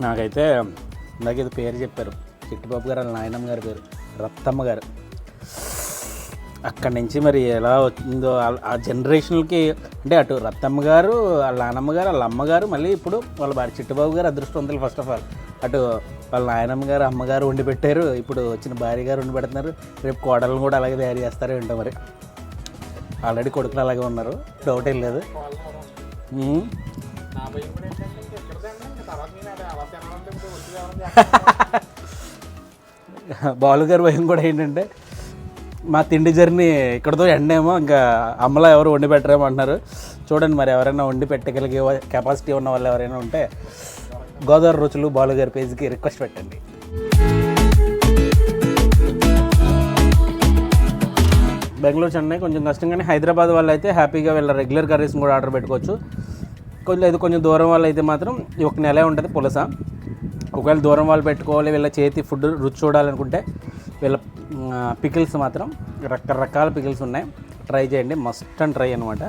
నాకైతే ఇందాక ఇది పేరు చెప్పారు, చిట్టిబాబు గారు వాళ్ళ నాయనమ్మ గారి పేరు రత్తమ్మ గారు. అక్కడి నుంచి మరి ఎలా వచ్చిందో ఆ జనరేషన్కి, అంటే అటు రత్తమ్మ గారు, వాళ్ళ నానమ్మ గారు, వాళ్ళ అమ్మగారు, మళ్ళీ ఇప్పుడు వాళ్ళ భార్య చిట్టిబాబు గారు అదృష్టవంతులు. ఫస్ట్ ఆఫ్ ఆల్ అటు వాళ్ళ నాయనమ్మ గారు, అమ్మగారు వండి పెట్టారు, ఇప్పుడు వచ్చిన భార్య గారు వండి పెడుతున్నారు, రేపు కోడలను కూడా అలాగే తయారు చేస్తారో ఏంటో మరి. ఆల్రెడీ కొడుకులు అలాగే ఉన్నారు, డౌట్ ఏం లేదు. బాలు గారి భయం కూడా ఏంటంటే మా తిండి జర్నీ ఇక్కడతో ఎండేమో, ఇంకా అమ్మలా ఎవరు వండి పెట్టరేమో అంటున్నారు. చూడండి మరి ఎవరైనా వండి పెట్టగలిగే కెపాసిటీ ఉన్న వాళ్ళు ఎవరైనా ఉంటే గోదావరి రుచులు బాలు గారి పేజ్కి రిక్వెస్ట్ పెట్టండి. బెంగళూరు, చెన్నై కొంచెం కష్టం, కానీ హైదరాబాద్ వాళ్ళు అయితే హ్యాపీగా వీళ్ళ రెగ్యులర్ కర్రీస్ని కూడా ఆర్డర్ పెట్టుకోవచ్చు. కొంచెం దూరం వాళ్ళు అయితే మాత్రం ఒక నెలే ఉంటుంది పులస. ఒకవేళ దూరం వాళ్ళు పెట్టుకోవాలి, వీళ్ళ చేతి ఫుడ్ రుచి చూడాలనుకుంటే వీళ్ళ పికిల్స్ మాత్రం రకరకాల పికిల్స్ ఉన్నాయి, ట్రై చేయండి, మస్ట్ అండ్ ట్రై అనమాట.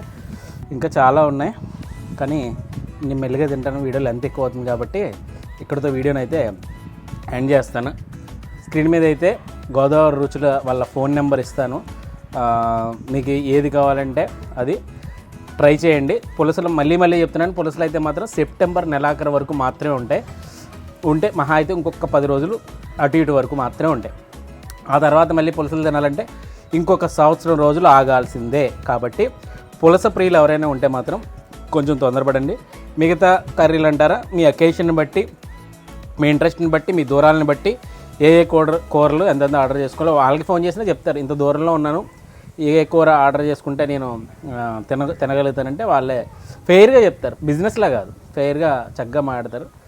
ఇంకా చాలా ఉన్నాయి, కానీ నేను మెల్లిగా తింటాను, వీడియో లెంత్ ఎక్కువ అవుతుంది కాబట్టి ఇక్కడితో వీడియోని అయితే ఎండ్ చేస్తాను. స్క్రీన్ మీద అయితే గోదావరి రుచుల వాళ్ళ ఫోన్ నెంబర్ ఇస్తాను, మీకు ఏది కావాలంటే అది ట్రై చేయండి. పులసలు మళ్ళీ చెప్తున్నాను, పులసలు అయితే మాత్రం సెప్టెంబర్ నెలాఖరు వరకు మాత్రమే ఉంటే మహా అయితే ఇంకొక 10 రోజులు అటు ఇటు వరకు మాత్రమే ఉంటాయి. ఆ తర్వాత మళ్ళీ పులసలు తినాలంటే ఇంకొక 1 సంవత్సరం రోజులు ఆగాల్సిందే. కాబట్టి పులస ప్రియులు ఎవరైనా ఉంటే మాత్రం కొంచెం తొందరపడండి. మిగతా కర్రీలు అంటారా, మీ అకేషన్ని బట్టి, మీ ఇంట్రెస్ట్ని బట్టి, మీ దూరాలను బట్టి ఏ కూరలు ఎంతెంత ఆర్డర్ చేసుకోవాలో వాళ్ళకి ఫోన్ చేసినా చెప్తారు. ఇంత దూరంలో ఉన్నాను, ఏ కూర ఆర్డర్ చేసుకుంటే నేను తినగలుగుతానంటే వాళ్ళే ఫెయిర్గా చెప్తారు. బిజినెస్లా కాదు, ఫెయిర్గా చక్కగా మాట్లాడతారు.